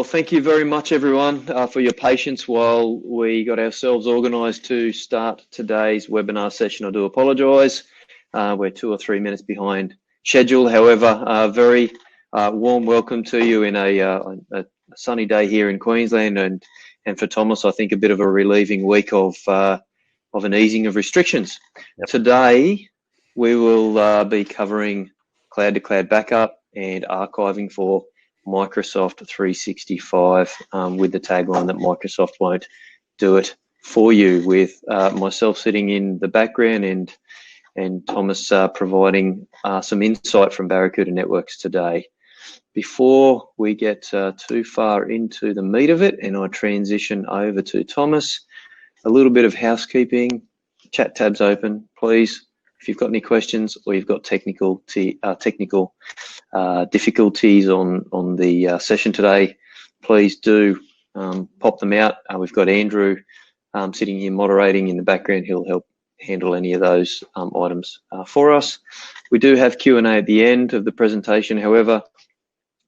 thank you very much, everyone, for your patience while we got ourselves organised to start today's webinar session. I do apologise. We're 2 or 3 minutes behind schedule. However, a very warm welcome to you in a sunny day here in Queensland, and for Thomas, I think a bit of a relieving week of an easing of restrictions. Yep. Today, we will be covering cloud-to-cloud backup and archiving for Microsoft 365 with the tagline that Microsoft won't do it for you, with myself sitting in the background and Thomas providing some insight from Barracuda Networks today. Before we get too far into the meat of it and I transition over to Thomas, a little bit of housekeeping. Chat tabs open, please. If you've got any questions or you've got technical difficulties on the session today, please do pop them out. We've got Andrew sitting here moderating in the background. He'll help handle any of those items for us. We do have Q&A at the end of the presentation. However,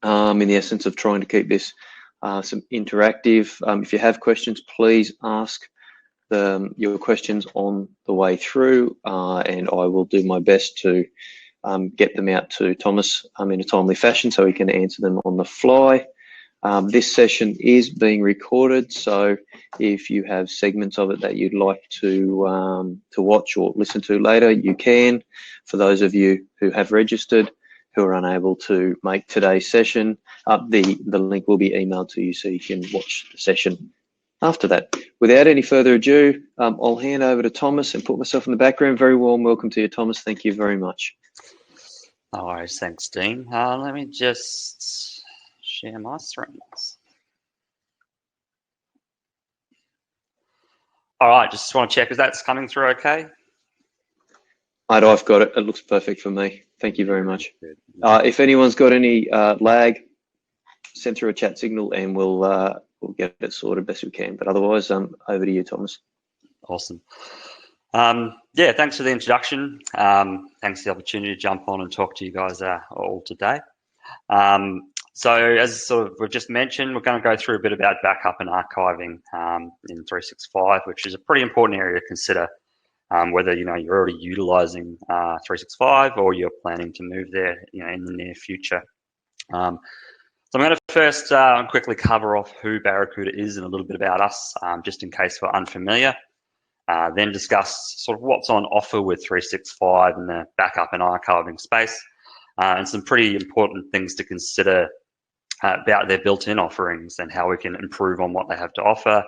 in the essence of trying to keep this some interactive, if you have questions, please ask your questions on the way through, and I will do my best to get them out to Thomas in a timely fashion so he can answer them on the fly. This session is being recorded, so if you have segments of it that you'd like to watch or listen to later, you can. For those of you who have registered who are unable to make today's session, the link will be emailed to you so you can watch the session after that. Without any further ado, I'll hand over to Thomas and put myself in the background. Very warm welcome to you, Thomas. Thank you very much. No worries, thanks, Dean. Let me just share my screens. All right, just want to check if that's coming through okay. I've got it. It looks perfect for me. Thank you very much. If anyone's got any lag, send through a chat signal and we'll get it sorted best we can. But otherwise, over to you, Thomas. Awesome. Yeah, thanks for the introduction. Thanks for the opportunity to jump on and talk to you guys all today. So as sort of we've just mentioned, we're going to go through a bit about backup and archiving in 365, which is a pretty important area to consider, whether you're already utilizing 365 or you're planning to move there in the near future. So I'm going to first quickly cover off who Barracuda is and a little bit about us, just in case we're unfamiliar. Then discuss sort of what's on offer with 365 in the backup and archiving space, and some pretty important things to consider about their built-in offerings and how we can improve on what they have to offer.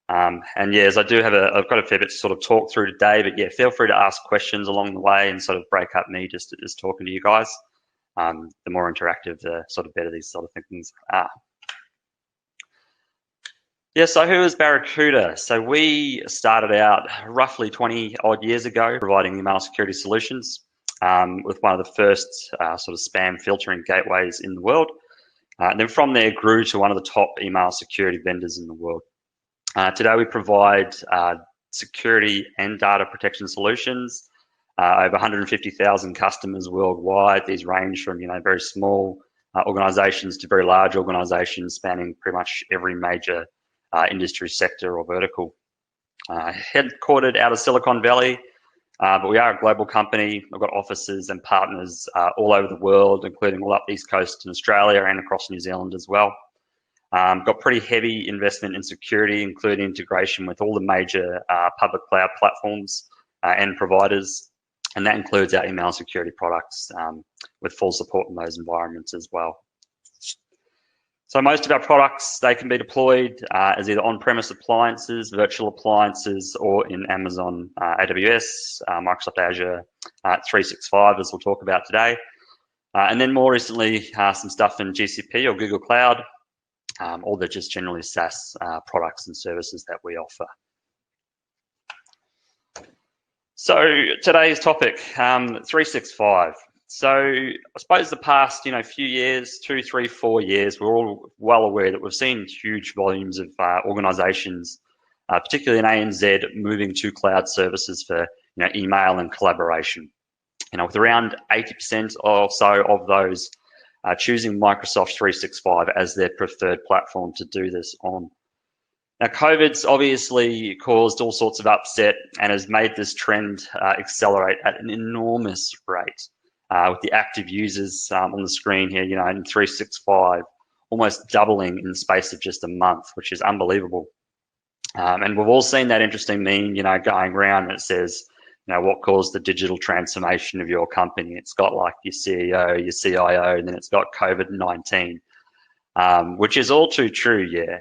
And yeah, as I've got a fair bit to sort of talk through today, but yeah, feel free to ask questions along the way and sort of break up me just talking to you guys. The more interactive, the sort of better these sort of things are. Yeah, so who is Barracuda? So we started out roughly 20 odd years ago providing email security solutions with one of the first sort of spam filtering gateways in the world. And then from there grew to one of the top email security vendors in the world. Today we provide security and data protection solutions. Over 150,000 customers worldwide. These range from very small organizations to very large organizations spanning pretty much every major industry sector or vertical. Headquartered out of Silicon Valley, but we are a global company. We've got offices and partners all over the world, including all up the East Coast in Australia and across New Zealand as well. Got pretty heavy investment in security, including integration with all the major public cloud platforms and providers. And that includes our email security products with full support in those environments as well. So most of our products, they can be deployed as either on-premise appliances, virtual appliances, or in Amazon AWS, Microsoft Azure 365, as we'll talk about today. And then more recently, some stuff in GCP or Google Cloud, or they're just generally SaaS products and services that we offer. So today's topic, 365. So I suppose the past, few years, 2, 3, 4 years, we're all well aware that we've seen huge volumes of organisations, particularly in ANZ, moving to cloud services for email and collaboration. With around 80% or so of those choosing Microsoft 365 as their preferred platform to do this on. Now, COVID's obviously caused all sorts of upset and has made this trend accelerate at an enormous rate. With the active users on the screen here, in 365, almost doubling in the space of just a month, which is unbelievable. And we've all seen that interesting meme, going around that says, what caused the digital transformation of your company? It's got like your CEO, your CIO, and then it's got COVID-19, which is all too true, yeah.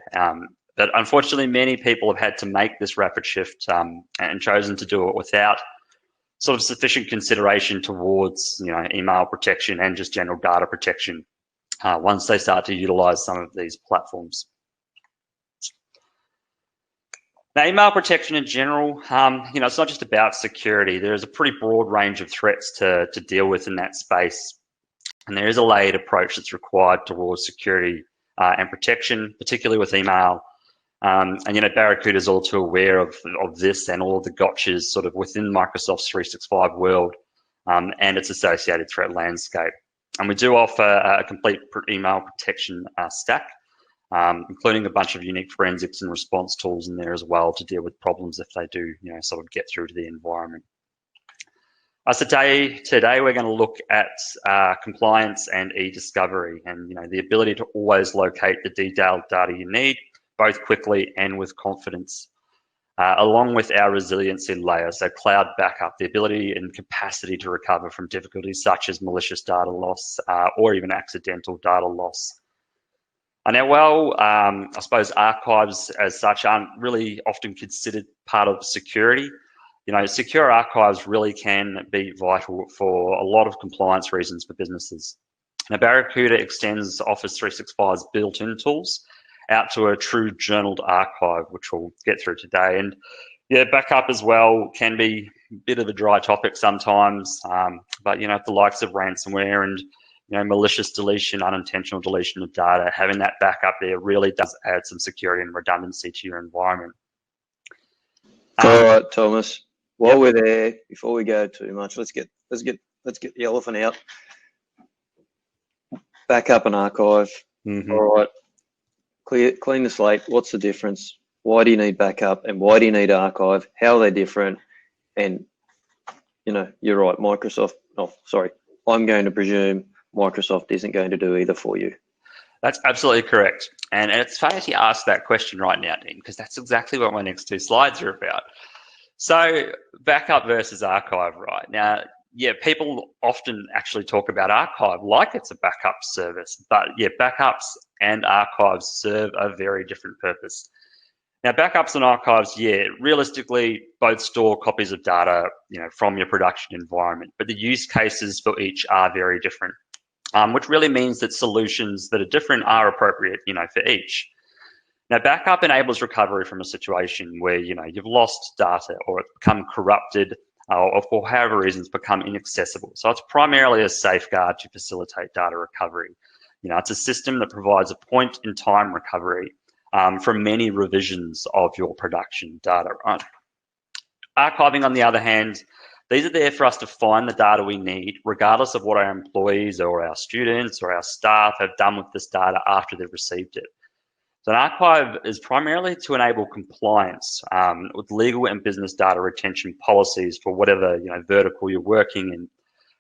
But unfortunately, many people have had to make this rapid shift and chosen to do it without sort of sufficient consideration towards, email protection and just general data protection once they start to utilize some of these platforms. Now, email protection in general, it's not just about security. There's a pretty broad range of threats to deal with in that space. And there is a layered approach that's required towards security and protection, particularly with email. And Barracuda is all too aware of this and all of the gotchas sort of within Microsoft's 365 world and its associated threat landscape. And we do offer a complete email protection stack, including a bunch of unique forensics and response tools in there as well to deal with problems if they do, sort of get through to the environment. So today we're going to look at compliance and e-discovery and, the ability to always locate the detailed data you need, both quickly and with confidence, along with our resiliency layer, so cloud backup, the ability and capacity to recover from difficulties such as malicious data loss or even accidental data loss. Now, while I suppose archives as such aren't really often considered part of security, secure archives really can be vital for a lot of compliance reasons for businesses. Now, Barracuda extends Office 365's built-in tools out to a true journaled archive, which we'll get through today. And yeah, backup as well can be a bit of a dry topic sometimes, but the likes of ransomware and malicious deletion, unintentional deletion of data, having that backup there really does add some security and redundancy to your environment. All right, Thomas. While we're there, before we go too much, let's get the elephant out. Backup and archive. Mm-hmm. All right. Clean the slate. What's the difference? Why do you need backup and why do you need archive? How are they different? And you're right, Microsoft. Oh, sorry. I'm going to presume Microsoft isn't going to do either for you. That's absolutely correct. And it's funny you ask that question right now, Dean, because that's exactly what my next two slides are about. So backup versus archive, right? Now, yeah, people often actually talk about archive like it's a backup service, but yeah, backups and archives serve a very different purpose. Now, backups and archives, yeah, realistically, both store copies of data, from your production environment, but the use cases for each are very different, which really means that solutions that are different are appropriate, for each. Now, backup enables recovery from a situation where, you've lost data or it's become corrupted or for however reasons become inaccessible. So it's primarily a safeguard to facilitate data recovery. It's a system that provides a point-in-time recovery from many revisions of your production data, right? Archiving, on the other hand, these are there for us to find the data we need, regardless of what our employees or our students or our staff have done with this data after they've received it. So an archive is primarily to enable compliance with legal and business data retention policies for whatever vertical you're working in,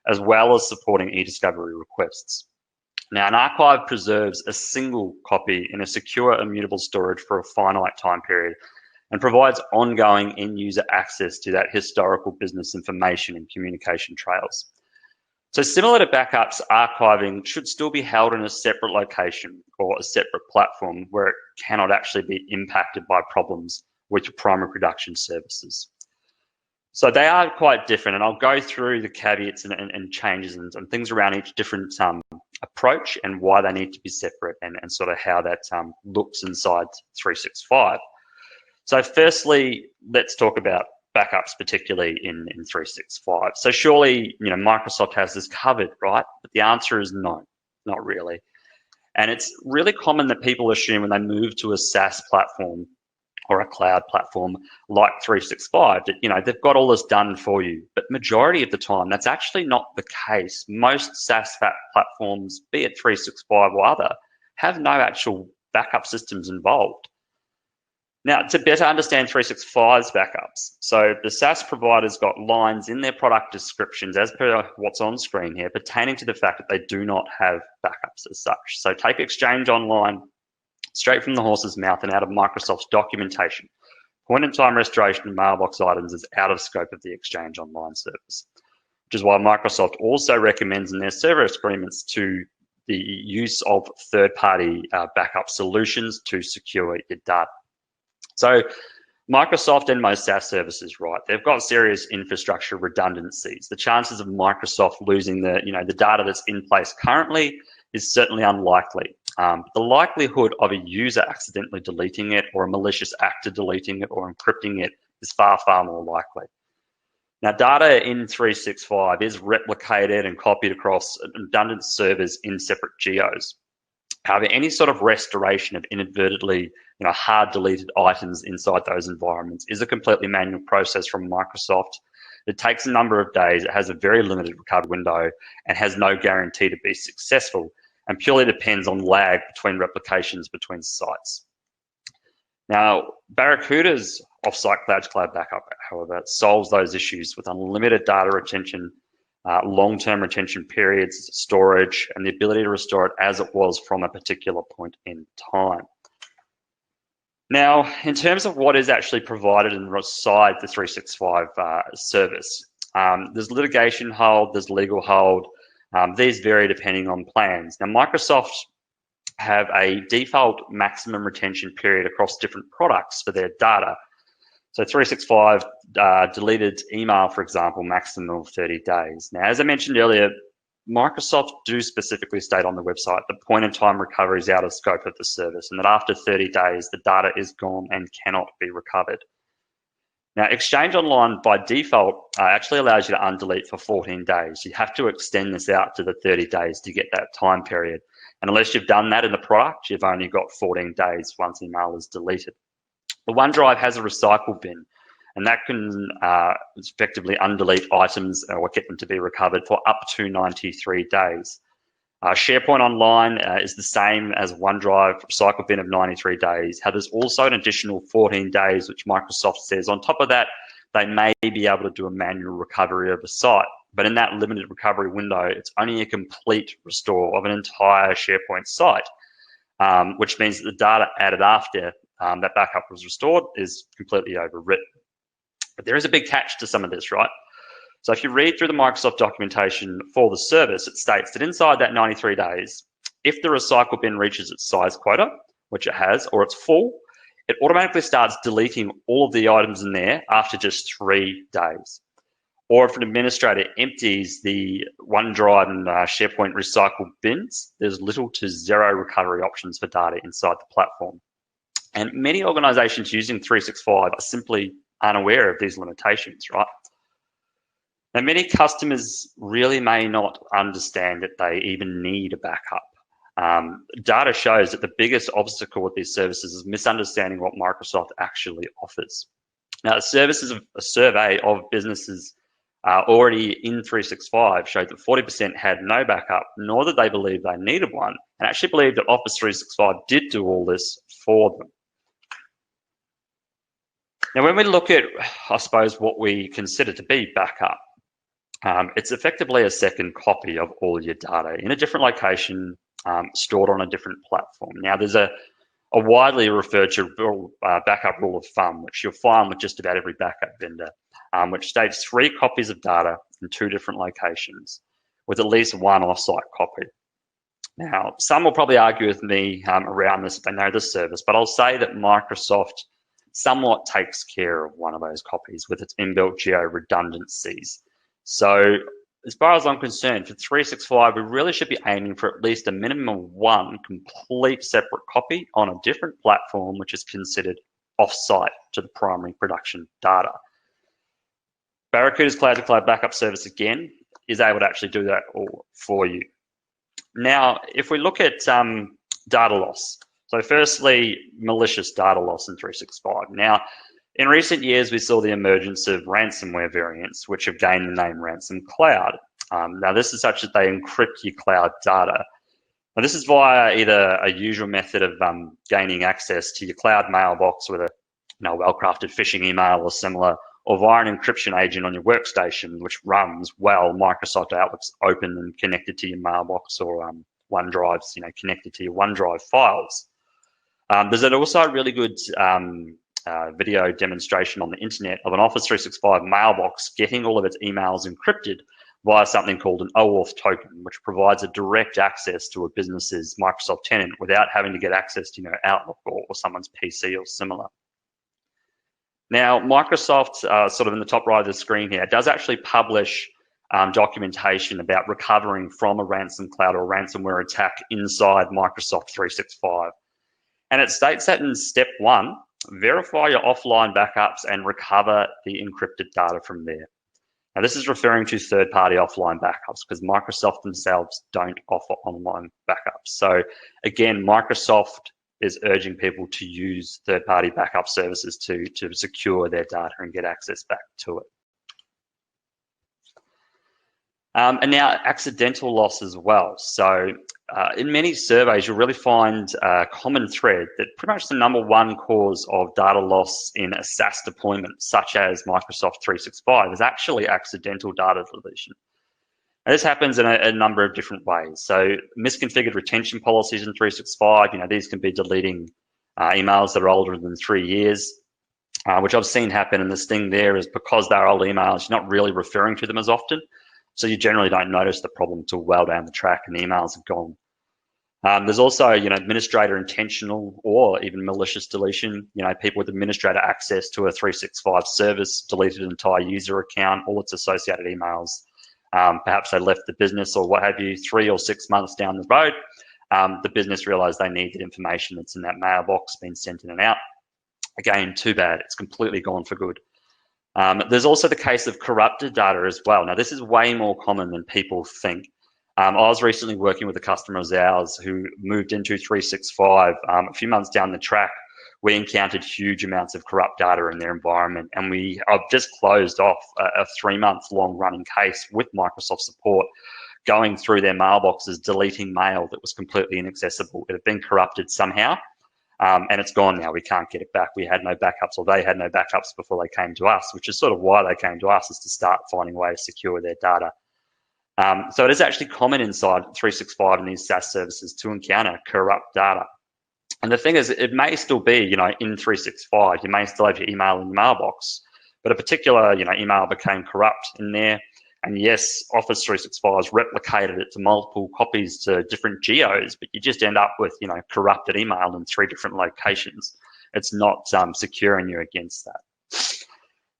as well as supporting e-discovery requests. Now, an archive preserves a single copy in a secure, immutable storage for a finite time period and provides ongoing end-user access to that historical business information and communication trails. So similar to backups, archiving should still be held in a separate location or a separate platform where it cannot actually be impacted by problems with your primary production services. So they are quite different, and I'll go through the caveats and changes and things around each different approach and why they need to be separate and sort of how that looks inside 365. So firstly, let's talk about backups, particularly in 365. So surely, Microsoft has this covered, right? But the answer is no, not really. And it's really common that people assume when they move to a SaaS platform or a cloud platform like 365 that, they've got all this done for you. But majority of the time, that's actually not the case. Most SaaS platforms, be it 365 or other, have no actual backup systems involved. Now, to better understand 365's backups, so the SaaS providers got lines in their product descriptions, as per what's on screen here, pertaining to the fact that they do not have backups as such. So take Exchange Online straight from the horse's mouth and out of Microsoft's documentation. Point-in-time restoration of mailbox items is out of scope of the Exchange Online service, which is why Microsoft also recommends in their service agreements to the use of third-party backup solutions to secure your data. So Microsoft and most SaaS services, right, they've got serious infrastructure redundancies. The chances of Microsoft losing the data that's in place currently is certainly unlikely. The likelihood of a user accidentally deleting it or a malicious actor deleting it or encrypting it is far, far more likely. Now, data in 365 is replicated and copied across redundant servers in separate geos. However, any sort of restoration of inadvertently hard deleted items inside those environments is a completely manual process from Microsoft. It takes a number of days, it has a very limited recovery window, and has no guarantee to be successful, and purely depends on lag between replications between sites. Now, Barracuda's offsite cloud-to-cloud backup, however, solves those issues with unlimited data retention, long-term retention periods, storage, and the ability to restore it as it was from a particular point in time. Now, in terms of what is actually provided inside the 365 service, there's litigation hold, there's legal hold. These vary depending on plans. Now, Microsoft have a default maximum retention period across different products for their data. So 365 deleted email, for example, maximum of 30 days. Now, as I mentioned earlier, Microsoft do specifically state on the website the point-in-time recovery is out of scope of the service and that after 30 days, the data is gone and cannot be recovered. Now, Exchange Online by default actually allows you to undelete for 14 days. You have to extend this out to the 30 days to get that time period. And unless you've done that in the product, you've only got 14 days once email is deleted. The OneDrive has a recycle bin, and that can effectively undelete items or get them to be recovered for up to 93 days. SharePoint Online is the same as OneDrive, recycle bin of 93 days. There's also an additional 14 days, which Microsoft says on top of that, they may be able to do a manual recovery of a site. But in that limited recovery window, it's only a complete restore of an entire SharePoint site, which means that the data added after that backup was restored is completely overwritten. But there is a big catch to some of this, right? So if you read through the Microsoft documentation for the service, it states that inside that 93 days, if the recycle bin reaches its size quota, which it has, or it's full, it automatically starts deleting all of the items in there after just 3 days. Or if an administrator empties the OneDrive and SharePoint recycle bins, there's little to zero recovery options for data inside the platform. And many organizations using 365 are simply unaware of these limitations, right? Now, many customers really may not understand that they even need a backup. Data shows that the biggest obstacle with these services is misunderstanding what Microsoft actually offers. Now, the services of a survey of businesses already in 365 showed that 40% had no backup, nor did they believe they needed one, and actually believed that Office 365 did do all this for them. Now, when we look at, I suppose, what we consider to be backup, it's effectively a second copy of all your data in a different location, stored on a different platform. Now, there's a widely referred to backup rule of thumb, which you'll find with just about every backup vendor, which states 3 copies of data in 2 different locations with at least 1 off-site copy. Now, some will probably argue with me around this if they know the service, but I'll say that Microsoft somewhat takes care of one of those copies with its inbuilt geo redundancies. So as far as I'm concerned, for 365, we really should be aiming for at least a minimum of 1 complete separate copy on a different platform, which is considered off-site to the primary production data. Barracuda's cloud-to-cloud backup service, again, is able to actually do that all for you. Now, if we look at data loss, So firstly, malicious data loss in 365. Now, in recent years, we saw the emergence of ransomware variants, which have gained the name ransom cloud. Now, this is such that they encrypt your cloud data. Now, this is via either a usual method of gaining access to your cloud mailbox with a well-crafted phishing email or similar, or via an encryption agent on your workstation, which runs while Microsoft Outlook's open and connected to your mailbox, or OneDrive's connected to your OneDrive files. There's also a really good video demonstration on the internet of an Office 365 mailbox getting all of its emails encrypted via something called an OAuth token, which provides a direct access to a business's Microsoft tenant without having to get access to Outlook or someone's PC or similar. Now, Microsoft, sort of in the top right of the screen here, does actually publish documentation about recovering from a ransom cloud or ransomware attack inside Microsoft 365. And it states that in step 1, verify your offline backups and recover the encrypted data from there. Now, this is referring to third-party offline backups because Microsoft themselves don't offer online backups. So again, Microsoft is urging people to use third-party backup services to secure their data and get access back to it. And now accidental loss as well. So in many surveys, you'll really find a common thread that pretty much the #1 cause of data loss in a SaaS deployment, such as Microsoft 365, is actually accidental data deletion. Now, this happens in a number of different ways. So misconfigured retention policies in 365, these can be deleting emails that are older than 3 years, which I've seen happen. And this thing there is because they're old emails, you're not really referring to them as often. So you generally don't notice the problem until well down the track and the emails are gone. There's also, administrator intentional or even malicious deletion. People with administrator access to a 365 service deleted an entire user account, all its associated emails. Perhaps they left the business or what have you 3 or 6 months down the road. The business realized they needed information that's in that mailbox being sent in and out. Again, too bad. It's completely gone for good. There's also the case of corrupted data as well. Now, this is way more common than people think. I was recently working with a customer of ours who moved into 365. A few months down the track, we encountered huge amounts of corrupt data in their environment, and we have just closed off a 3-month-long running case with Microsoft support, going through their mailboxes, deleting mail that was completely inaccessible. It had been corrupted somehow. And it's gone now. We can't get it back. We had no backups, or they had no backups before they came to us, which is sort of why they came to us, is to start finding a way to secure their data. So it is actually common inside 365 and these SaaS services to encounter corrupt data. And the thing is, it may still be, in 365, you may still have your email in the mailbox, but a particular, email became corrupt in there. And yes, Office 365 has replicated it to multiple copies to different geos, but you just end up with, corrupted email in 3 different locations. It's not securing you against that.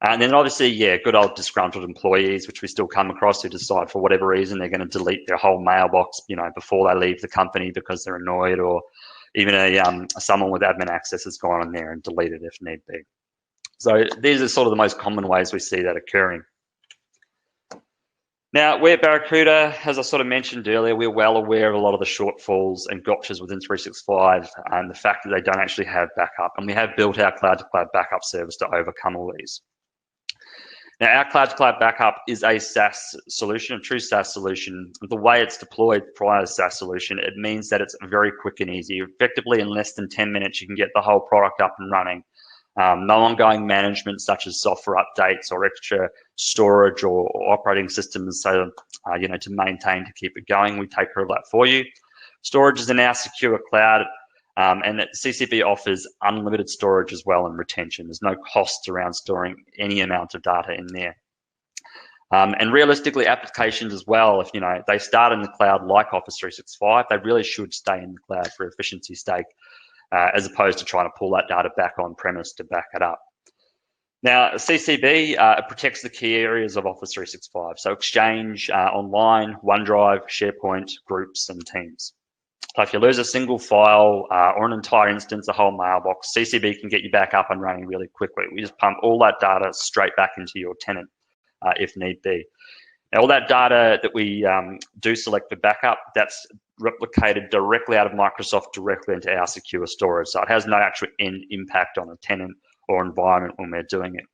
And then obviously, good old disgruntled employees, which we still come across, who decide for whatever reason they're going to delete their whole mailbox, before they leave the company because they're annoyed, or even someone with admin access has gone in there and deleted if need be. So these are sort of the most common ways we see that occurring. Now, we're at Barracuda, as I sort of mentioned earlier, we're well aware of a lot of the shortfalls and gotchas within 365 and the fact that they don't actually have backup. And we have built our cloud-to-cloud backup service to overcome all these. Now, our cloud-to-cloud backup is a SaaS solution, a true SaaS solution. The way it's deployed prior to SaaS solution, it means that it's very quick and easy. Effectively, in less than 10 minutes, you can get the whole product up and running. No ongoing management such as software updates or extra storage or operating systems, so to maintain, to keep it going. We take care of that for you. Storage is in our secure cloud, and that CCB offers unlimited storage as well and retention. There's no cost around storing any amount of data in there. And realistically, applications as well, if they start in the cloud like Office 365, they really should stay in the cloud for efficiency's sake, as opposed to trying to pull that data back on premise to back it up. Now, CCB protects the key areas of Office 365, so Exchange, Online, OneDrive, SharePoint, Groups, and Teams. So if you lose a single file or an entire instance, a whole mailbox, CCB can get you back up and running really quickly. We just pump all that data straight back into your tenant if need be. Now, all that data that we do select for backup, that's replicated directly out of Microsoft directly into our secure storage. So it has no actual end impact on a tenant or environment when we're doing it.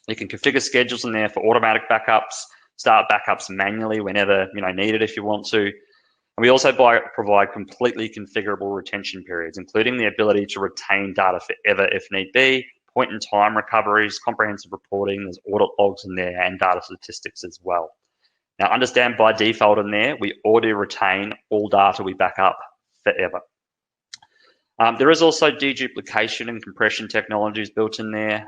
You can configure schedules in there for automatic backups, start backups manually whenever needed if you want to. And we also provide completely configurable retention periods, including the ability to retain data forever if need be, point-in-time recoveries, comprehensive reporting, there's audit logs in there, and data statistics as well. Now, understand by default in there, we auto retain all data we back up forever. There is also deduplication and compression technologies built in there.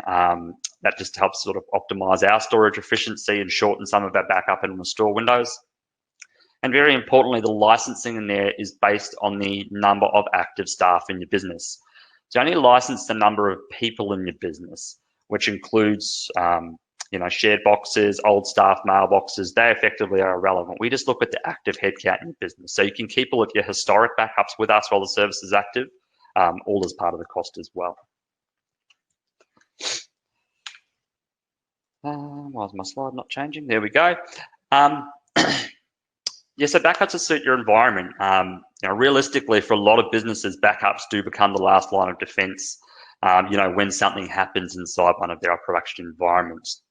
That just helps sort of optimize our storage efficiency and shorten some of our backup and restore windows. And very importantly, the licensing in there is based on the number of active staff in your business. So only license the number of people in your business, which includes shared boxes, old staff mailboxes. They effectively are irrelevant. We just look at the active headcount in your business. So you can keep all of your historic backups with us while the service is active, all as part of the cost as well. Why is my slide not changing? There we go. Yeah, so backups to suit your environment. Realistically, for a lot of businesses, backups do become the last line of defense, when something happens inside one of their production environments.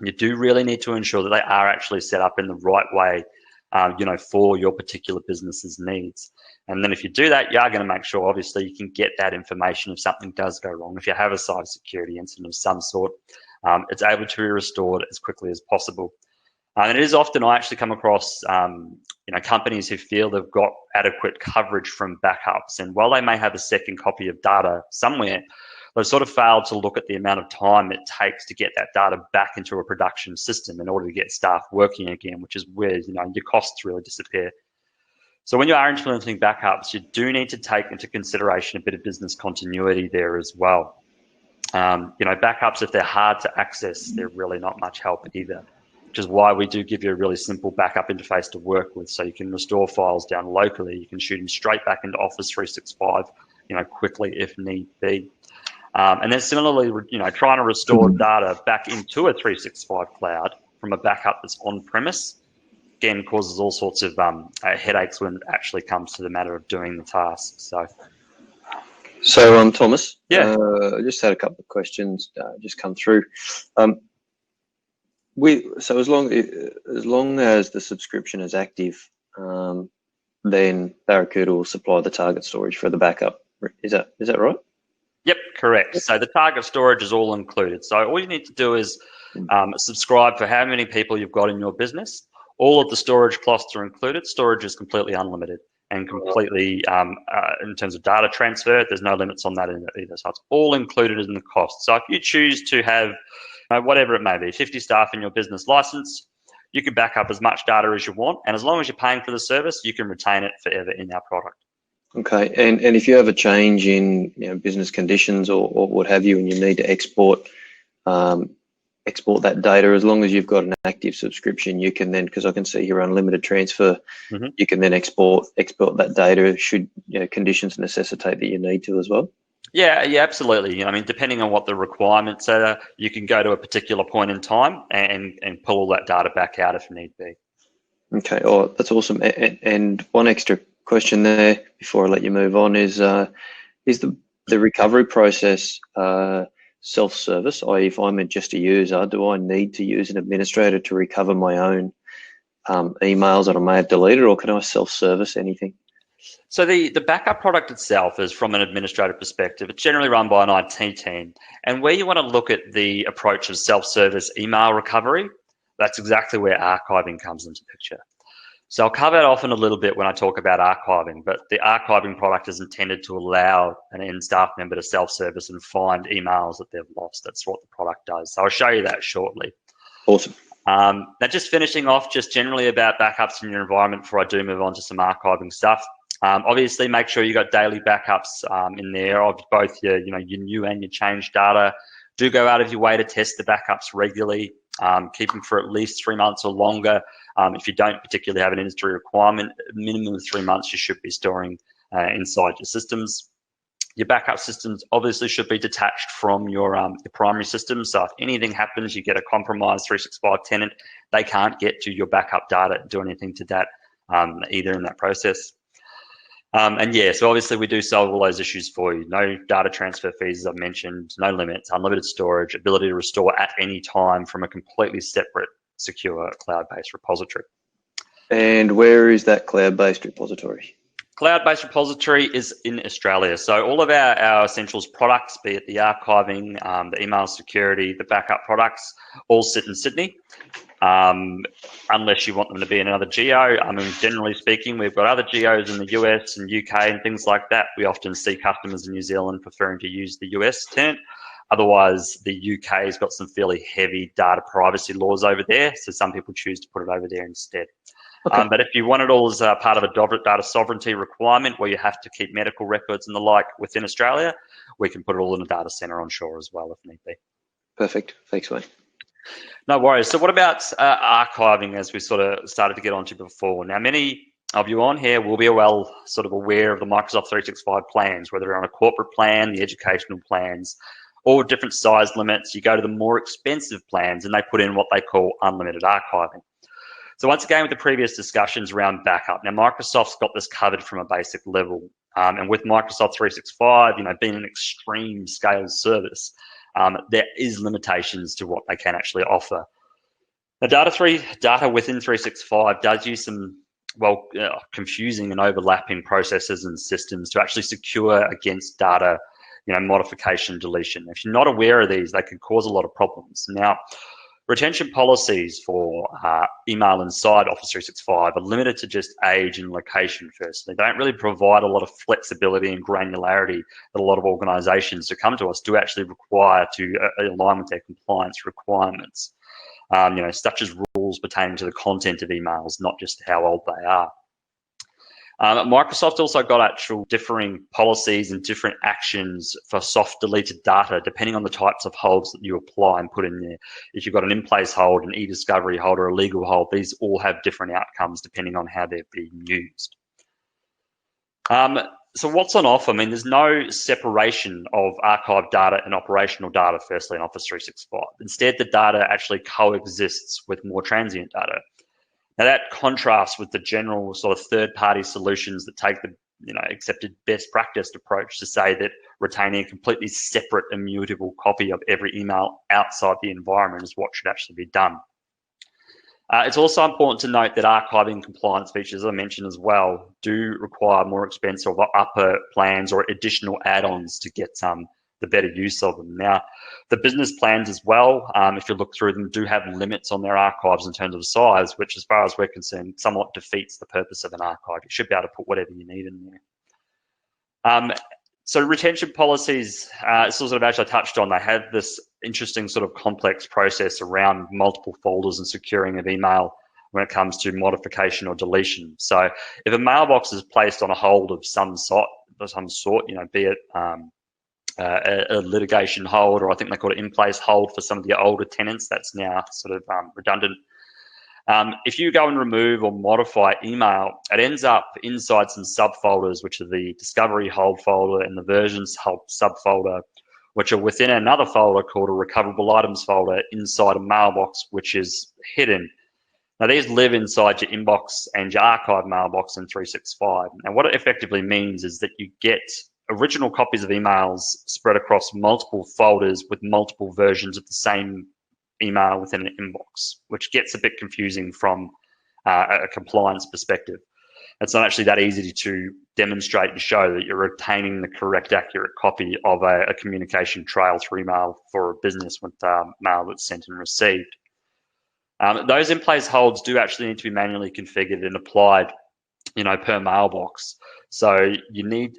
You do really need to ensure that they are actually set up in the right way, for your particular business's needs. And then if you do that, you are going to make sure, obviously, you can get that information if something does go wrong. If you have a cybersecurity incident of some sort, it's able to be restored as quickly as possible. And it is often I actually come across, companies who feel they've got adequate coverage from backups. And while they may have a second copy of data somewhere, they've sort of failed to look at the amount of time it takes to get that data back into a production system in order to get staff working again, which is where, your costs really disappear. So when you are implementing backups, you do need to take into consideration a bit of business continuity there as well. Backups, if they're hard to access, they're really not much help either, which is why we do give you a really simple backup interface to work with. So you can restore files down locally. You can shoot them straight back into Office 365, quickly if need be. And then similarly, trying to restore data back into a 365 cloud from a backup that's on premise, again, causes all sorts of headaches when it actually comes to the matter of doing the task. So, Thomas, yeah, I just had a couple of questions just come through. So as long as the subscription is active, then Barracuda will supply the target storage for the backup. Is that right? Yep, correct. So the target storage is all included. So all you need to do is subscribe for how many people you've got in your business. All of the storage costs are included. Storage is completely unlimited and completely, in terms of data transfer, there's no limits on that either. So it's all included in the cost. So if you choose to have, whatever it may be, 50 staff in your business license, you can back up as much data as you want. And as long as you're paying for the service, you can retain it forever in our product. Okay, and if you have a change in business conditions or what have you, and you need to export that data, as long as you've got an active subscription, you can then, because I can see here unlimited transfer, you can then export that data should conditions necessitate that you need to as well. Yeah, absolutely. Depending on what the requirements are, you can go to a particular point in time and pull all that data back out if need be. Okay, that's awesome. And one extra question there before I let you move on is the recovery process self-service? I.e., if I'm just a user, do I need to use an administrator to recover my own emails that I may have deleted, or can I self-service anything? So the backup product itself is, from an administrative perspective, it's generally run by an IT team. And where you want to look at the approach of self-service email recovery, that's exactly where archiving comes into the picture. So I'll cover that off in a little bit when I talk about archiving, but the archiving product is intended to allow an end staff member to self-service and find emails that they've lost. That's what the product does. So I'll show you that shortly. Awesome. Now, just finishing off just generally about backups in your environment before I do move on to some archiving stuff. Obviously, make sure you got daily backups in there of both your new and your changed data. Do go out of your way to test the backups regularly. Keep them for at least 3 months or longer. If you don't particularly have an industry requirement, minimum of 3 months you should be storing inside your systems. Your backup systems obviously should be detached from your primary system. So if anything happens, you get a compromised 365 tenant, they can't get to your backup data and do anything to that either in that process. And yeah, so obviously we do solve all those issues for you. No data transfer fees, as I've mentioned, no limits, unlimited storage, ability to restore at any time from a completely separate, secure cloud-based repository. And where is that cloud-based repository? Cloud-based repository is in Australia. So all of our essentials products, be it the archiving, the email security, the backup products, all sit in Sydney. Unless you want them to be in another geo. I mean, generally speaking, we've got other geos in the US and UK and things like that. We often see customers in New Zealand preferring to use the US tenant. Otherwise, the UK has got some fairly heavy data privacy laws over there, so some people choose to put it over there instead. Okay. But if you want it all as part of a data sovereignty requirement where you have to keep medical records and the like within Australia, we can put it all in a data center on shore as well if need be. Perfect. Thanks, mate. No worries. So what about archiving, as we sort of started to get onto before? Now, many of you on here will be well sort of aware of the Microsoft 365 plans, whether they're on a corporate plan, the educational plans, all different size limits. You go to the more expensive plans and they put in what they call unlimited archiving. So once again, with the previous discussions around backup, now Microsoft's got this covered from a basic level. And with Microsoft 365, being an extreme scale service, there is limitations to what they can actually offer. The data within 365 does use some, confusing and overlapping processes and systems to actually secure against data, modification, deletion. If you're not aware of these, they can cause a lot of problems. Now, retention policies for email inside Office 365 are limited to just age and location first. They don't really provide a lot of flexibility and granularity that a lot of organizations who come to us do actually require to align with their compliance requirements, such as rules pertaining to the content of emails, not just how old they are. Microsoft also got actual differing policies and different actions for soft deleted data, depending on the types of holds that you apply and put in there. If you've got an in-place hold, an e-discovery hold, or a legal hold, these all have different outcomes depending on how they're being used. So what's on offer? I mean, there's no separation of archived data and operational data, firstly, in Office 365. Instead, the data actually coexists with more transient data. Now that contrasts with the general sort of third-party solutions that take the accepted best practice approach to say that retaining a completely separate immutable copy of every email outside the environment is what should actually be done. It's also important to note that archiving compliance features, as I mentioned as well, do require more expensive or upper plans or additional add-ons to get the better use of them. Now, the business plans as well, if you look through them, do have limits on their archives in terms of size, which as far as we're concerned, somewhat defeats the purpose of an archive. You should be able to put whatever you need in there. So retention policies, sort of as I touched on, they have this interesting sort of complex process around multiple folders and securing of email when it comes to modification or deletion. So if a mailbox is placed on a hold of some sort, be it a litigation hold, or I think they call it in-place hold for some of the older tenants, that's now sort of redundant. If you go and remove or modify email, it ends up inside some subfolders, which are the discovery hold folder and the versions hold subfolder, which are within another folder called a recoverable items folder inside a mailbox, which is hidden. Now, these live inside your inbox and your archive mailbox in 365. And what it effectively means is that you get original copies of emails spread across multiple folders with multiple versions of the same email within an inbox, which gets a bit confusing from a compliance perspective. It's not actually that easy to demonstrate and show that you're retaining the correct, accurate copy of a communication trail through email for a business with mail that's sent and received. Those in-place holds do actually need to be manually configured and applied, per mailbox. So you need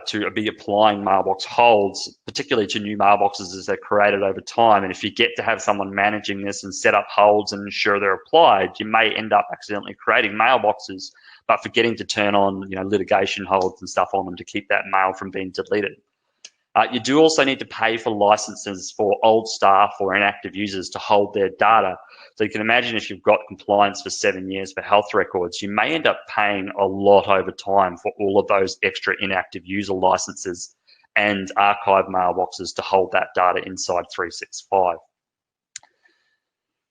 to be applying mailbox holds, particularly to new mailboxes as they're created over time. And if you get to have someone managing this and set up holds and ensure they're applied, you may end up accidentally creating mailboxes, but forgetting to turn on, litigation holds and stuff on them to keep that mail from being deleted. You do also need to pay for licenses for old staff or inactive users to hold their data. So you can imagine if you've got compliance for 7 years for health records, you may end up paying a lot over time for all of those extra inactive user licenses and archive mailboxes to hold that data inside 365.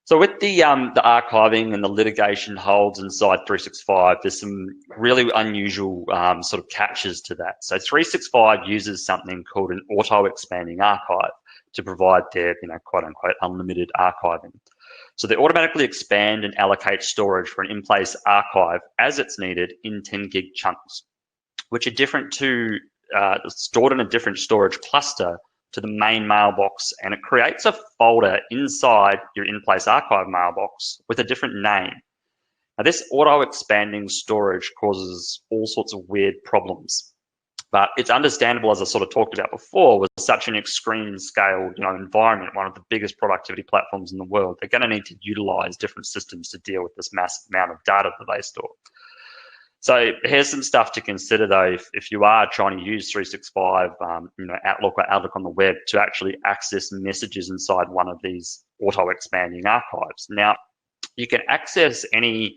So with the archiving and the litigation holds inside 365, there's some really unusual sort of catches to that. So 365 uses something called an auto-expanding archive to provide their, quote-unquote, unlimited archiving. So they automatically expand and allocate storage for an in-place archive as it's needed in 10 gig chunks, which are different to stored in a different storage cluster to the main mailbox, and it creates a folder inside your in-place archive mailbox with a different name. Now, this auto-expanding storage causes all sorts of weird problems, but it's understandable, as I sort of talked about before, with such an extreme scale, environment, one of the biggest productivity platforms in the world. They're going to need to utilize different systems to deal with this massive amount of data that they store. So here's some stuff to consider, though, if you are trying to use 365, Outlook or Outlook on the web to actually access messages inside one of these auto-expanding archives. Now, you can access any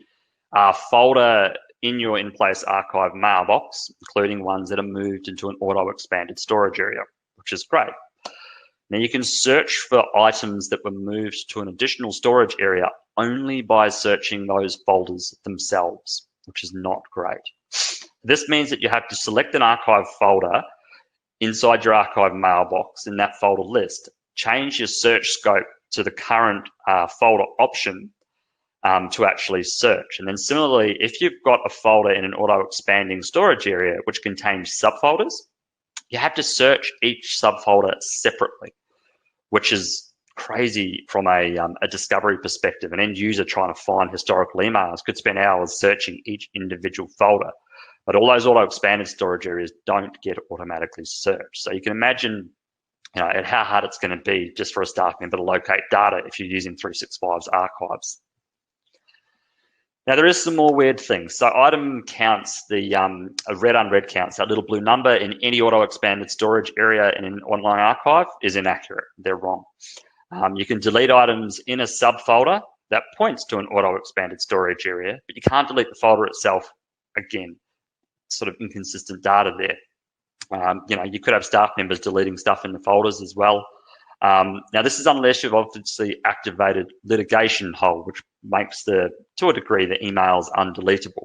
folder in your in-place archive mailbox, including ones that are moved into an auto-expanded storage area, which is great. Now, you can search for items that were moved to an additional storage area only by searching those folders themselves, which is not great. This means that you have to select an archive folder inside your archive mailbox in that folder list, change your search scope to the current folder option to actually search. And then similarly, if you've got a folder in an auto-expanding storage area which contains subfolders, you have to search each subfolder separately, which is crazy from a discovery perspective. An end user trying to find historical emails could spend hours searching each individual folder, but all those auto-expanded storage areas don't get automatically searched. So you can imagine how hard it's going to be just for a staff member to locate data if you're using 365's archives. Now, there is some more weird things. So item counts, the read unread counts, that little blue number in any auto-expanded storage area in an online archive is inaccurate. They're wrong. You can delete items in a subfolder that points to an auto-expanded storage area, but you can't delete the folder itself. Again, sort of inconsistent data there. You could have staff members deleting stuff in the folders as well. Now, this is unless you've obviously activated litigation hold, which makes to a degree, the emails undeletable.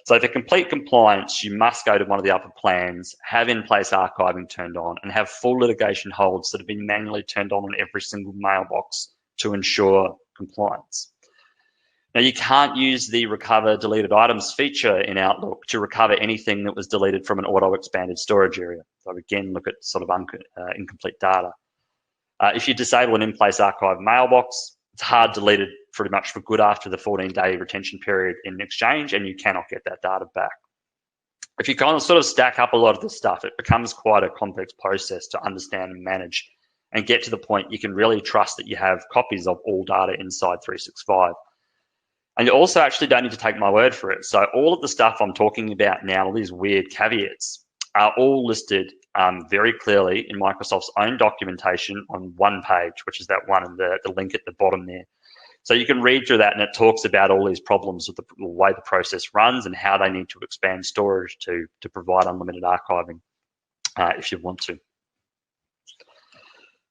So for complete compliance, you must go to one of the upper plans, have in-place archiving turned on, and have full litigation holds that have been manually turned on every single mailbox to ensure compliance. Now, you can't use the recover deleted items feature in Outlook to recover anything that was deleted from an auto-expanded storage area. So again, look at sort of incomplete data. If you disable an in-place archive mailbox, it's hard deleted pretty much for good after the 14-day retention period in Exchange, and you cannot get that data back. If you kind of sort of stack up a lot of this stuff, it becomes quite a complex process to understand and manage and get to the point you can really trust that you have copies of all data inside 365. And you also actually don't need to take my word for it. So all of the stuff I'm talking about now, all these weird caveats, are all listed very clearly in Microsoft's own documentation on one page, which is that one, and the link at the bottom there. So you can read through that, and it talks about all these problems with the way the process runs and how they need to expand storage to provide unlimited archiving if you want to.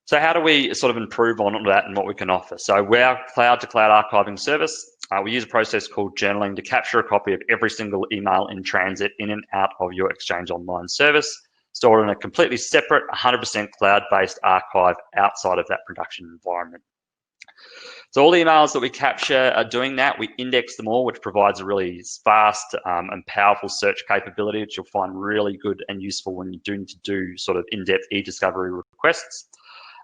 So how do we sort of improve on that and what we can offer? So we're cloud-to-cloud archiving service. We use a process called journaling to capture a copy of every single email in transit in and out of your Exchange Online service, stored in a completely separate 100% cloud-based archive outside of that production environment. So all the emails that we capture are doing that. We index them all, which provides a really fast and powerful search capability, which you'll find really good and useful when you do need to do sort of in-depth e-discovery requests.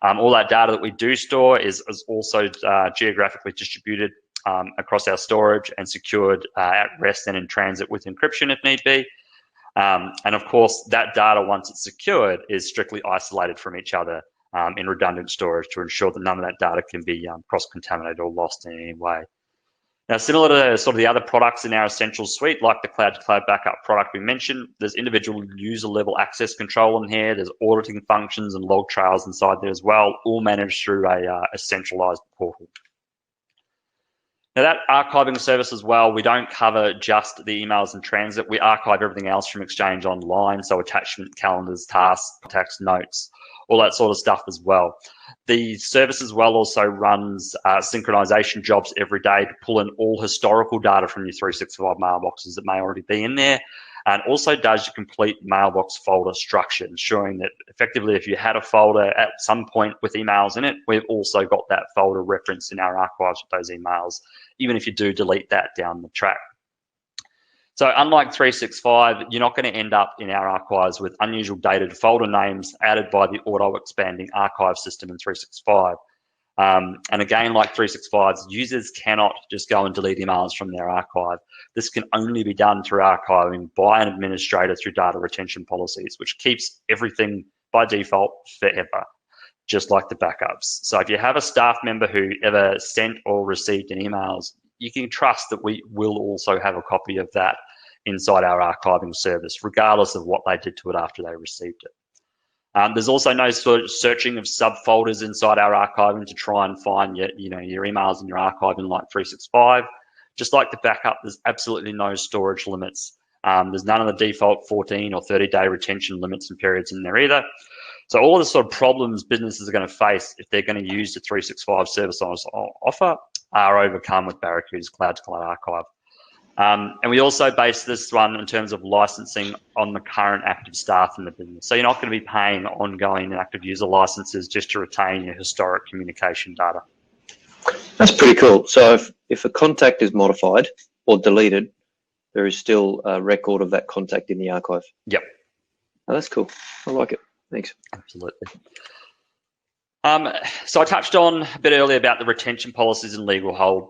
All that data that we do store is also geographically distributed across our storage and secured at rest and in transit with encryption if need be. And of course, that data, once it's secured, is strictly isolated from each other in redundant storage to ensure that none of that data can be cross-contaminated or lost in any way. Now, similar to sort of the other products in our Essentials suite, like the cloud-to-cloud backup product we mentioned, there's individual user-level access control in here. There's auditing functions and log trails inside there as well, all managed through a centralized portal. Now that archiving service as well, we don't cover just the emails in transit. We archive everything else from Exchange Online, so attachment, calendars, tasks, contacts, notes, all that sort of stuff as well. The service as well also runs synchronization jobs every day to pull in all historical data from your 365 mailboxes that may already be in there, and also does your complete mailbox folder structure, ensuring that effectively if you had a folder at some point with emails in it, we've also got that folder referenced in our archives with those emails, even if you do delete that down the track. So unlike 365, you're not going to end up in our archives with unusual dated folder names added by the auto-expanding archive system in 365. And again, like 365's, users cannot just go and delete emails from their archive. This can only be done through archiving by an administrator through data retention policies, which keeps everything by default forever, just like the backups. So if you have a staff member who ever sent or received an emails, you can trust that we will also have a copy of that inside our archiving service, regardless of what they did to it after they received it. There's also no sort of searching of subfolders inside our archiving to try and find your emails in your archiving like 365. Just like the backup, there's absolutely no storage limits. There's none of the default 14 or 30-day retention limits and periods in there either. So all of the sort of problems businesses are going to face if they're going to use the 365 service on offer are overcome with Barracuda's cloud-to-cloud archive. And we also base this one in terms of licensing on the current active staff in the business. So you're not going to be paying ongoing and active user licenses just to retain your historic communication data. That's pretty cool. So if a contact is modified or deleted, there is still a record of that contact in the archive. Yep. Oh, that's cool. I like it. Thanks. Absolutely. So I touched on a bit earlier about the retention policies and legal hold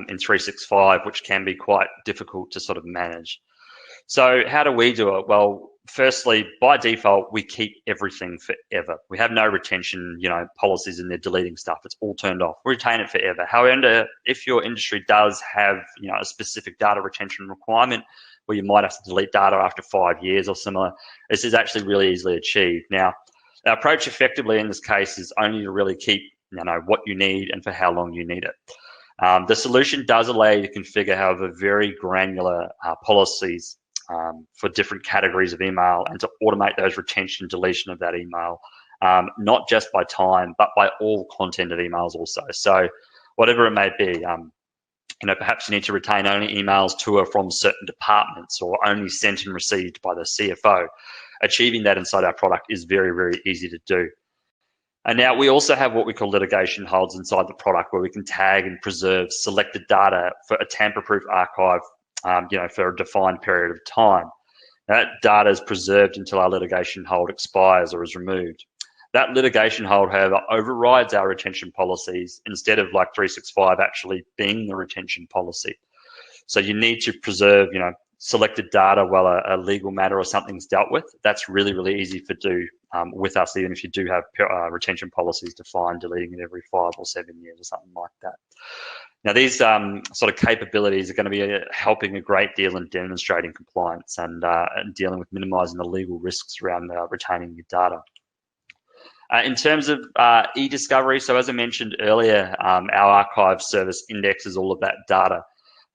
in 365, which can be quite difficult to sort of manage. So how do we do it? Well, firstly, by default, we keep everything forever. We have no retention, policies in there deleting stuff. It's all turned off. We retain it forever. However, if your industry does have, a specific data retention requirement where you might have to delete data after 5 years or similar, this is actually really easily achieved. Now, our approach effectively in this case is only to really keep what you need and for how long you need it. The solution does allow you to configure, however, very granular policies for different categories of email and to automate those retention and deletion of that email, not just by time, but by all content of emails also. So whatever it may be, perhaps you need to retain only emails to or from certain departments or only sent and received by the CFO. Achieving that inside our product is very, very easy to do. And now we also have what we call litigation holds inside the product where we can tag and preserve selected data for a tamper-proof archive, for a defined period of time. Now, that data is preserved until our litigation hold expires or is removed. That litigation hold, however, overrides our retention policies instead of like 365 actually being the retention policy. So you need to preserve, selected data while a legal matter or something's dealt with. That's really, really easy to do with us, even if you do have retention policies defined, deleting it every 5 or 7 years or something like that. Now, these sort of capabilities are going to be helping a great deal in demonstrating compliance and dealing with minimizing the legal risks around retaining your data. In terms of e-discovery, so as I mentioned earlier, our archive service indexes all of that data.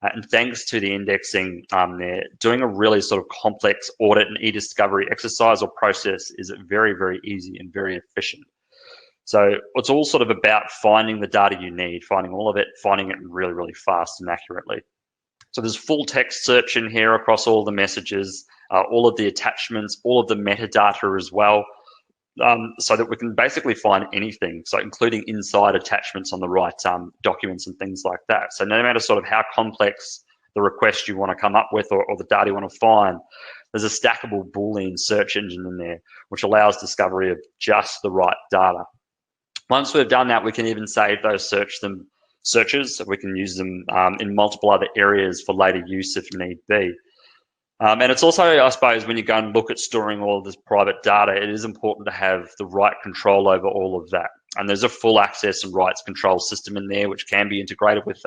And thanks to the indexing, they're doing a really sort of complex audit and e-discovery exercise or process is very, very easy and very efficient. So it's all sort of about finding the data you need, finding all of it, finding it really, really fast and accurately. So there's full text search in here across all the messages, all of the attachments, all of the metadata as well. So that we can basically find anything, so including inside attachments on the right documents and things like that. So no matter sort of how complex the request you want to come up with or the data you want to find, there's a stackable Boolean search engine in there, which allows discovery of just the right data. Once we've done that, we can even save those searches. So we can use them in multiple other areas for later use if need be. And it's also, I suppose, when you go and look at storing all of this private data, it is important to have the right control over all of that. And there's a full access and rights control system in there, which can be integrated with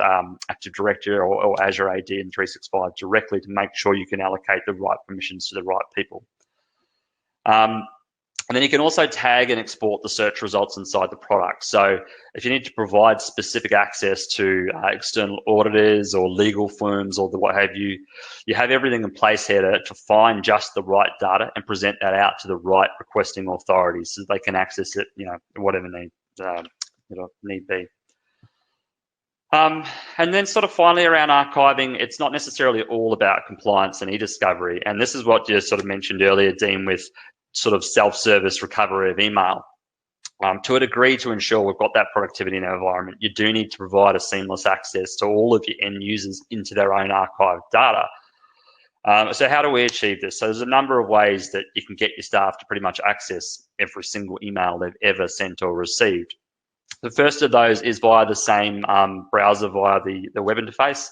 Active Directory or Azure AD and 365 directly to make sure you can allocate the right permissions to the right people. And then you can also tag and export the search results inside the product. So if you need to provide specific access to external auditors or legal firms or the what have you, you have everything in place here to find just the right data and present that out to the right requesting authorities so they can access it, whatever need be. And then sort of finally around archiving, it's not necessarily all about compliance and e-discovery. And this is what you sort of mentioned earlier, Dean, with sort of self-service recovery of email. To a degree, to ensure we've got that productivity in our environment, you do need to provide a seamless access to all of your end users into their own archived data. So how do we achieve this? So there's a number of ways that you can get your staff to pretty much access every single email they've ever sent or received. The first of those is via the same browser, via the web interface.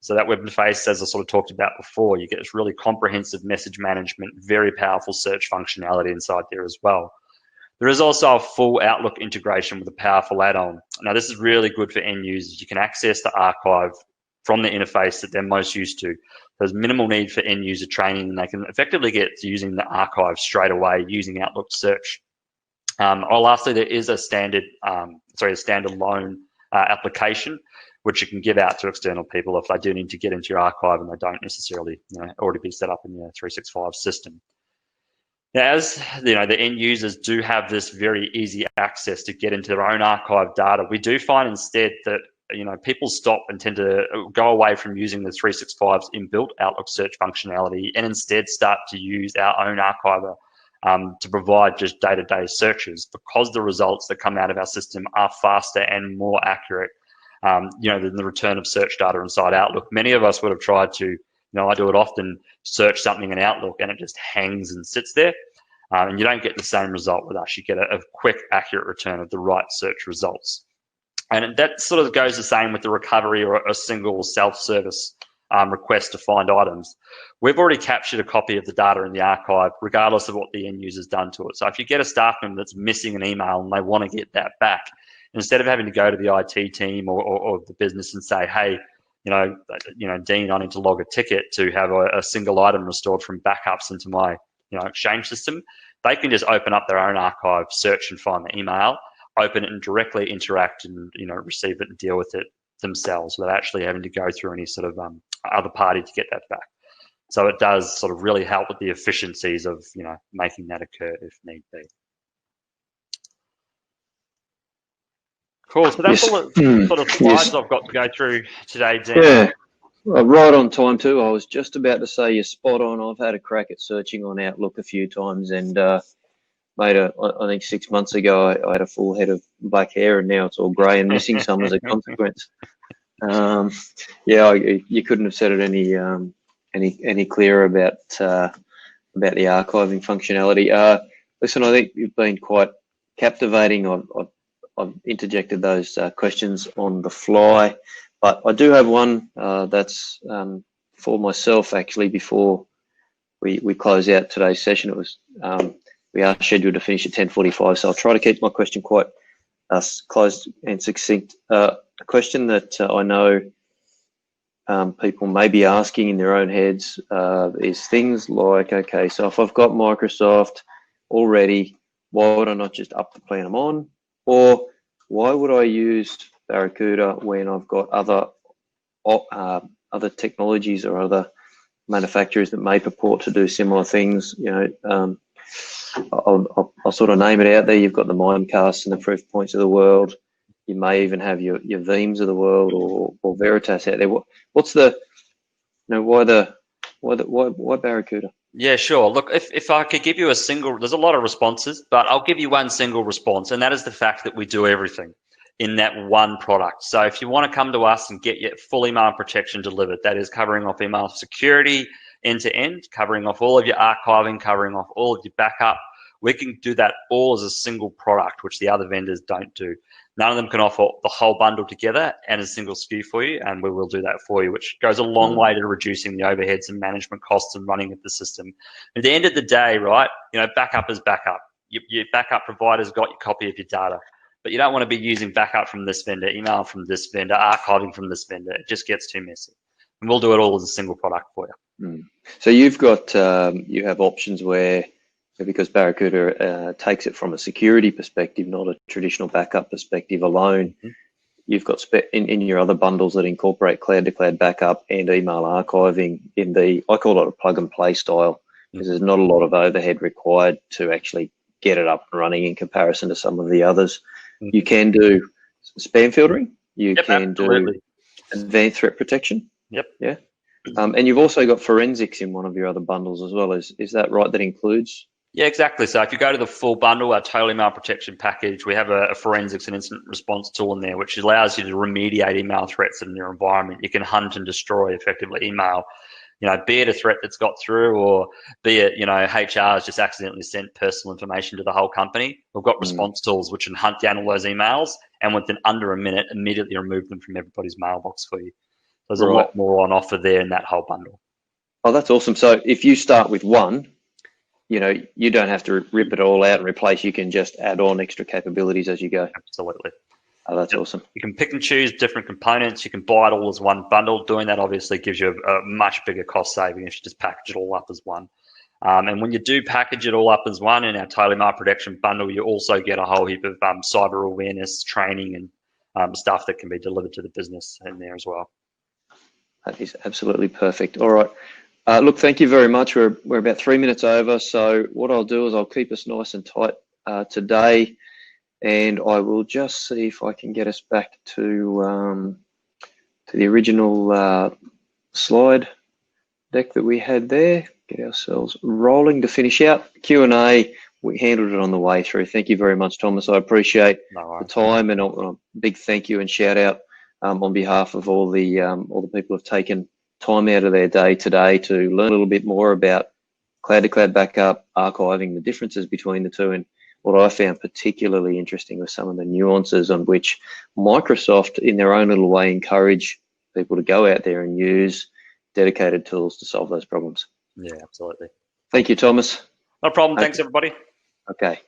So that web interface, as I sort of talked about before, you get this really comprehensive message management, very powerful search functionality inside there as well. There is also a full Outlook integration with a powerful add-on. Now, this is really good for end users. You can access the archive from the interface that they're most used to. There's minimal need for end user training, and they can effectively get to using the archive straight away using Outlook search. Lastly, there is a standalone application which you can give out to external people if they do need to get into your archive and they don't necessarily already be set up in your 365 system. Now, as the end users do have this very easy access to get into their own archive data, we do find instead that people stop and tend to go away from using the 365's inbuilt Outlook search functionality and instead start to use our own archiver to provide just day-to-day searches, because the results that come out of our system are faster and more accurate than the return of search data inside Outlook. Many of us would have tried to, I do it often, search something in Outlook and it just hangs and sits there. And you don't get the same result with us. You get a quick, accurate return of the right search results. And that sort of goes the same with the recovery or a single self-service request to find items. We've already captured a copy of the data in the archive, regardless of what the end user's done to it. So if you get a staff member that's missing an email and they want to get that back, instead of having to go to the IT team or the business and say, hey, Dean, I need to log a ticket to have a single item restored from backups into my Exchange system, they can just open up their own archive, search and find the email, open it and directly interact and receive it and deal with it themselves without actually having to go through any sort of other party to get that back. So it does sort of really help with the efficiencies of making that occur if need be. Cool. So that's all the sort of slides I've got to go through today, Dan. Yeah, well, right on time too. I was just about to say you're spot on. I've had a crack at searching on Outlook a few times, and I think 6 months ago I had a full head of black hair, and now it's all grey and missing some as a consequence. You couldn't have said it any clearer about the archiving functionality. Listen, I think you've been quite captivating. I've interjected those questions on the fly, but I do have one that's for myself actually. Before we close out today's session, it was we are scheduled to finish at 10:45, so I'll try to keep my question quite close and succinct. A question that I know people may be asking in their own heads is things like, okay, so if I've got Microsoft already, why would I not just up the plan I'm on? Or why would I use Barracuda when I've got other technologies or other manufacturers that may purport to do similar things? I'll sort of name it out there. You've got the Mimecast and the Proof Points of the world. You may even have your Veeams of the world or Veritas out there. What's the why Barracuda? Yeah, sure. Look, if I could give you a single, there's a lot of responses, but I'll give you one single response, and that is the fact that we do everything in that one product. So if you want to come to us and get your full email protection delivered, that is covering off email security end to end, covering off all of your archiving, covering off all of your backup, we can do that all as a single product, which the other vendors don't do. None of them can offer the whole bundle together and a single SKU for you, and we will do that for you, which goes a long way to reducing the overheads and management costs and running of the system. At the end of the day, right, backup is backup. Your backup provider's got your copy of your data, but you don't want to be using backup from this vendor, email from this vendor, archiving from this vendor. It just gets too messy. And we'll do it all as a single product for you. So you've got, you have options where because Barracuda takes it from a security perspective, not a traditional backup perspective alone. Mm-hmm. You've got in your other bundles that incorporate cloud-to-cloud backup and email archiving in the, I call it a plug-and-play style, because there's not a lot of overhead required to actually get it up and running in comparison to some of the others. Mm-hmm. You can do spam filtering. You can absolutely. do advanced threat protection. Yep. Yeah. And you've also got forensics in one of your other bundles as well. Is that right? That includes? Yeah, exactly. So if you go to the full bundle, our total email protection package, we have a forensics and incident response tool in there, which allows you to remediate email threats in your environment. You can hunt and destroy effectively email, be it a threat that's got through, or be it, HR has just accidentally sent personal information to the whole company. We've got response tools which can hunt down all those emails and within under a minute, immediately remove them from everybody's mailbox for you. There's a lot more on offer there in that whole bundle. Oh, that's awesome. So if you start with one, you don't have to rip it all out and replace. You can just add on extra capabilities as you go. Absolutely. Oh, that's awesome. You can pick and choose different components. You can buy it all as one bundle. Doing that obviously gives you a much bigger cost saving if you just package it all up as one. And when you do package it all up as one in our total email protection bundle, you also get a whole heap of cyber awareness training and stuff that can be delivered to the business in there as well. That is absolutely perfect. All right. Look, thank you very much. We're about 3 minutes over. So what I'll do is I'll keep us nice and tight today, and I will just see if I can get us back to the original slide deck that we had there. Get ourselves rolling to finish out. Q&A, we handled it on the way through. Thank you very much, Thomas. I appreciate the time, and a big thank you and shout out on behalf of all the people who've taken time out of their day today to learn a little bit more about cloud-to-cloud backup, archiving, the differences between the two, and what I found particularly interesting was some of the nuances on which Microsoft, in their own little way, encourage people to go out there and use dedicated tools to solve those problems. Yeah, absolutely. Thank you, Thomas. No problem. Thanks, everybody. Okay.